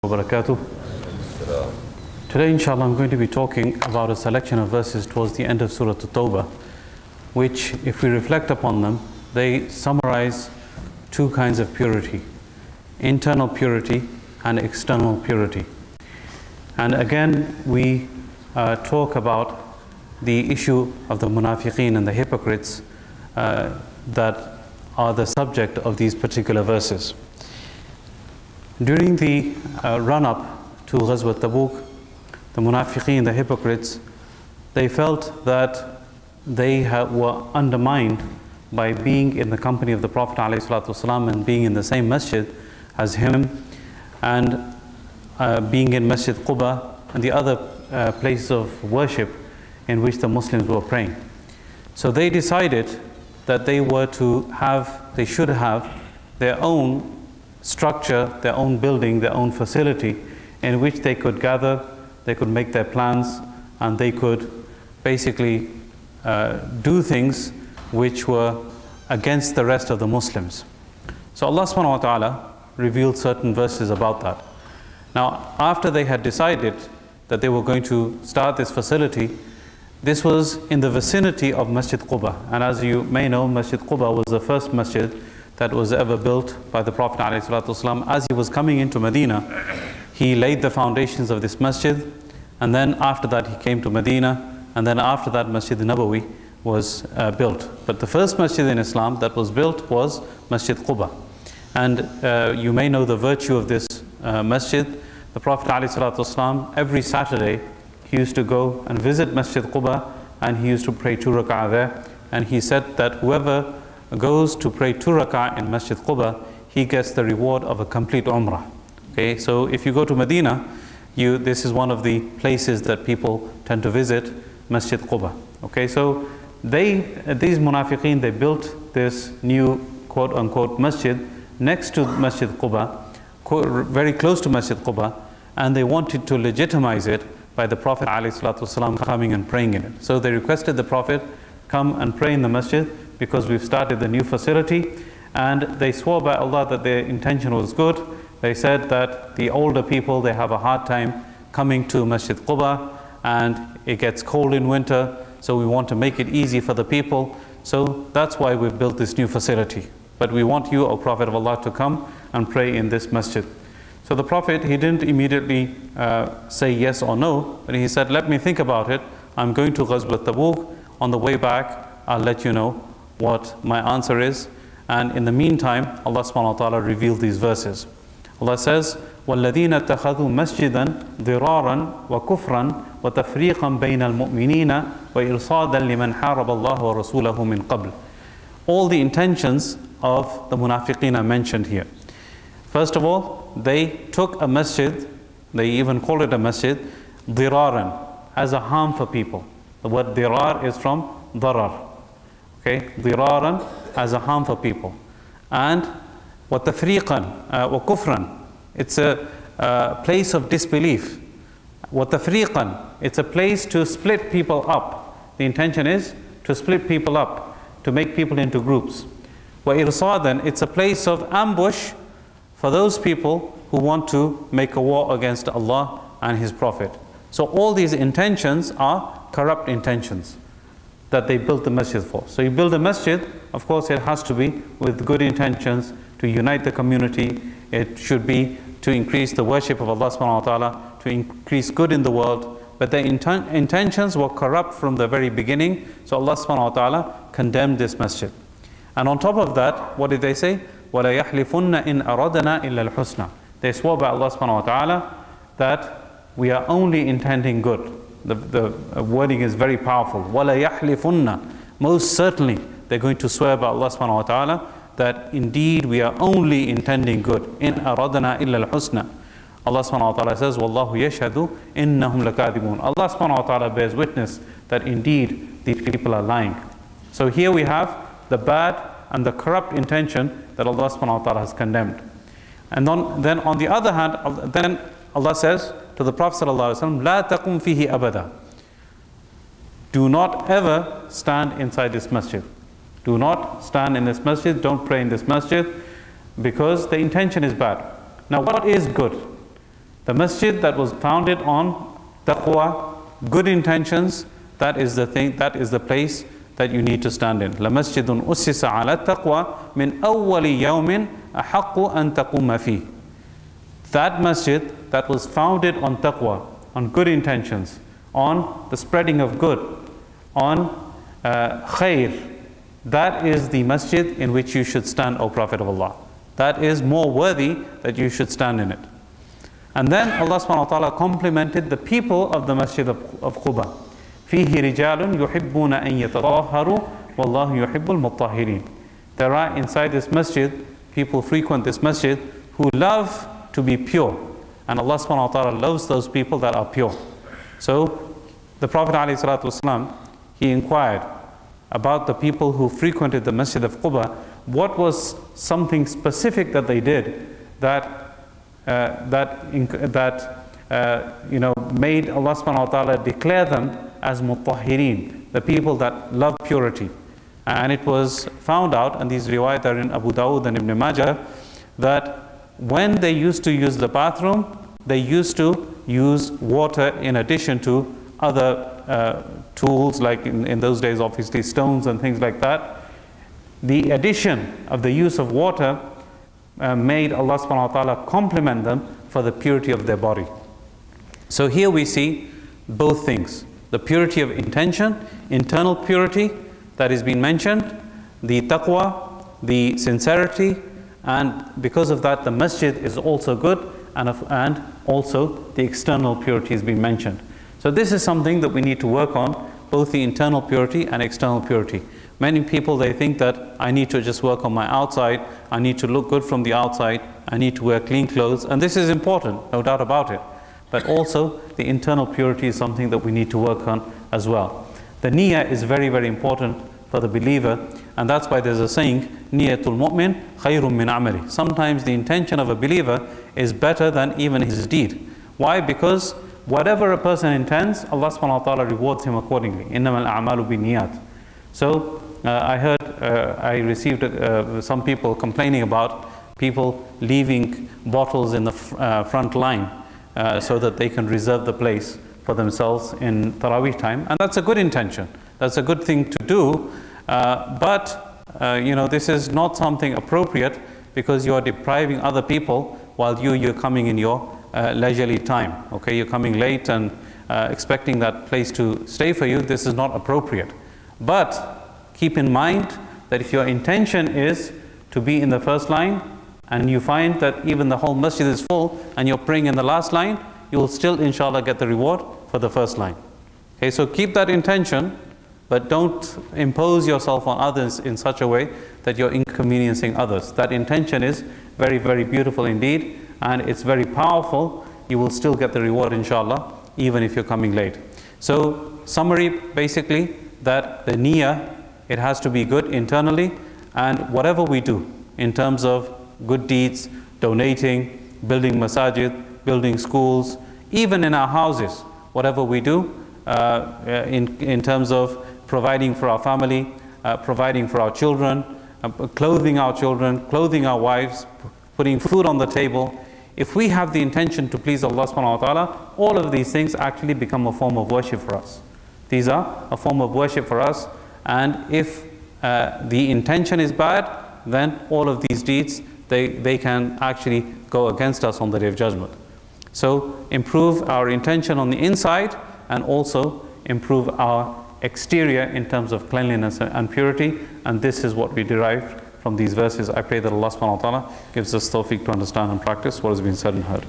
Wabarakatuh. Today, inshallah, I'm going to be talking about a selection of verses towards the end of Surah At-Tawbah, which, if we reflect upon them, they summarize two kinds of purity: internal purity and external purity. And again, we talk about the issue of the munafiqeen and the hypocrites that are the subject of these particular verses. During the run-up to Ghazwat Tabuk, the munafiqeen, the hypocrites, they felt that they were undermined by being in the company of the Prophet ﷺ and being in the same masjid as him, and being in Masjid Quba and the other places of worship in which the Muslims were praying. So they decided that they should have their own structure, their own building, their own facility in which they could gather, they could make their plans, and they could basically do things which were against the rest of the Muslims. So Allah subhanahu wa ta'ala revealed certain verses about that. Now, after they had decided that they were going to start this facility, this was in the vicinity of Masjid Quba. And as you may know, Masjid Quba was the first masjid that was ever built by the Prophet ﷺ. As he was coming into Medina, he laid the foundations of this masjid, and then after that he came to Medina, and then after that Masjid Nabawi was built. But the first masjid in Islam that was built was Masjid Quba. And you may know the virtue of this masjid. The Prophet ﷺ, every Saturday, he used to go and visit Masjid Quba, and he used to pray 2 rak'ah there. And he said that whoever goes to pray 2 rak'ah in Masjid Quba, he gets the reward of a complete umrah. Okay, so if you go to Medina, this is one of the places that people tend to visit, Masjid Quba. Okay, so these munafiqeen, they built this new quote-unquote masjid next to Masjid Quba, very close to Masjid Quba, and they wanted to legitimize it by the Prophet ﷺ coming and praying in it. So they requested the Prophet, come and pray in the masjid because we've started the new facility. And they swore by Allah that their intention was good. They said that the older people, they have a hard time coming to Masjid Quba, and it gets cold in winter, so we want to make it easy for the people. So that's why we've built this new facility. But we want you, O Prophet of Allah, to come and pray in this masjid. So the Prophet, he didn't immediately say yes or no, but he said, let me think about it. I'm going to Ghazwat Tabuk. On the way back, I'll let you know what my answer is. And in the meantime, Allah subhanahu wa ta'ala revealed these verses. Allah says, وَالَّذِينَ اتَّخَذُوا مَسْجِدًا ضِرَارًا وَكُفْرًا وَتَفْرِيقًا بَيْنَ الْمُؤْمِنِينَ وَإِرْصَادًا لِمَنْ حَارَبَ اللَّهَ وَرَسُولَهُ مِنْ قَبْلِ. All the intentions of the munafiqeen are mentioned here. First of all, they took a masjid, they even call it a masjid, diraran, as a harm for people. The word dirar is from darar. Okay, diraran, as a harm for people. And wa tafriqan, wa kufran, it's a place of disbelief. Wa tafriqan, it's a place to split people up. The intention is to split people up, to make people into groups. Wa irsadan, it's a place of ambush for those people who want to make a war against Allah and His Prophet. So all these intentions are corrupt intentions that they built the masjid for. So you build a masjid, of course it has to be with good intentions to unite the community. It should be to increase the worship of Allah subhanahu wa ta'ala, to increase good in the world. But their intentions were corrupt from the very beginning. So Allah subhanahu wa ta'ala condemned this masjid. And on top of that, what did they say? وَلَا يَحْلِفُنَّ إِنْ أَرَدْنَا إِلَّا الْحُسْنَى. They swore by Allah subhanahu wa ta'ala that we are only intending good. The wording is very powerful. وَلَا يَحْلِفُنَّ. Most certainly, they're going to swear by Allah subhanahu wa ta'ala that indeed we are only intending good. إِنْ أَرَدْنَا إِلَّا الْحُسْنَى. Allah subhanahu wa ta'ala says, وَاللَّهُ يَشْهَدُ إِنَّهُمْ لَكَاذِبُونَ. Allah subhanahu wa ta'ala bears witness that indeed these people are lying. So here we have the bad and the corrupt intention that Allah subhanahu wa ta'ala has condemned. And then on the other hand, then Allah says to the Prophet sallallahu alaihi wasallam, لا تقم فيه أبدا. Do not ever stand inside this masjid. Do not stand in this masjid, don't pray in this masjid, because the intention is bad. Now what is good? The masjid that was founded on taqwa, good intentions, that is the thing, that is the place that you need to stand in. لَمَسْجِدٌ أُسِّسَ عَلَى التَّقْوَى مِنْ أَوَّلِ يَوْمٍ أَحَقُّ أَن تَقُومَ فِيهِ. That masjid that was founded on taqwa, on good intentions, on the spreading of good, on khair, that is the masjid in which you should stand, O Prophet of Allah. That is more worthy that you should stand in it. And then Allah subhanahu wa ta'ala complimented the people of the masjid of Quba. فِيهِ رِجَالٌ يُحِبُّونَ أَن يَتَطَهَّرُوا وَاللَّهُ يُحِبُّ الْمُطَّهِّرِينَ. There are inside this masjid, people frequent this masjid who love to be pure. And Allah subhanahu wa ta'ala loves those people that are pure. So the Prophet ﷺ, he inquired about the people who frequented the masjid of Quba, what was something specific that they did that made Allah subhanahu wa ta'ala declare them as mutahhirin, the people that love purity. And it was found out, and these riwayat are in Abu Dawud and Ibn Majah, that when they used to use the bathroom, they used to use water in addition to other tools, like in those days obviously stones and things like that. The addition of the use of water made Allah subhanahu wa ta'ala compliment them for the purity of their body. So here we see both things. The purity of intention, internal purity that is being mentioned, the taqwa, the sincerity, and because of that the masjid is also good, and also the external purity is being mentioned. So this is something that we need to work on, both the internal purity and external purity. Many people, they think that I need to just work on my outside, I need to look good from the outside, I need to wear clean clothes, and this is important, no doubt about it. But also the internal purity is something that we need to work on as well. The niyyah is very, very important for the believer, and that's why there's a saying, Niyyatul mu'min khayrun min amali. Sometimes the intention of a believer is better than even his deed. Why? Because whatever a person intends, Allah subhanahu wa ta'ala rewards him accordingly. Innamal a'malu binniyat. So I received some people complaining about people leaving bottles in the front line so that they can reserve the place for themselves in Taraweeh time, and that's a good intention. That's a good thing to do, but this is not something appropriate, because you are depriving other people while you're coming in your leisurely time. Okay, you're coming late and expecting that place to stay for you. This is not appropriate. But keep in mind that if your intention is to be in the first line, and you find that even the whole masjid is full and you're praying in the last line, you will still inshallah get the reward for the first line. Okay, so keep that intention, but don't impose yourself on others in such a way that you're inconveniencing others. That intention is very, very beautiful indeed, and it's very powerful. You will still get the reward inshallah, even if you're coming late. So summary, basically, that the niyyah, it has to be good internally, and whatever we do in terms of good deeds, donating, building masajid, building schools, even in our houses, whatever we do in terms of providing for our family, providing for our children, clothing our wives, putting food on the table. If we have the intention to please Allah subhanahu wa ta'ala, all of these things actually become a form of worship for us. These are a form of worship for us, and if the intention is bad, then all of these deeds, they can actually go against us on the Day of Judgment. So improve our intention on the inside, and also improve our exterior in terms of cleanliness and purity, and this is what we derived from these verses. I pray that Allah subhanahu wa ta'ala gives us tawfiq to understand and practice what has been said and heard.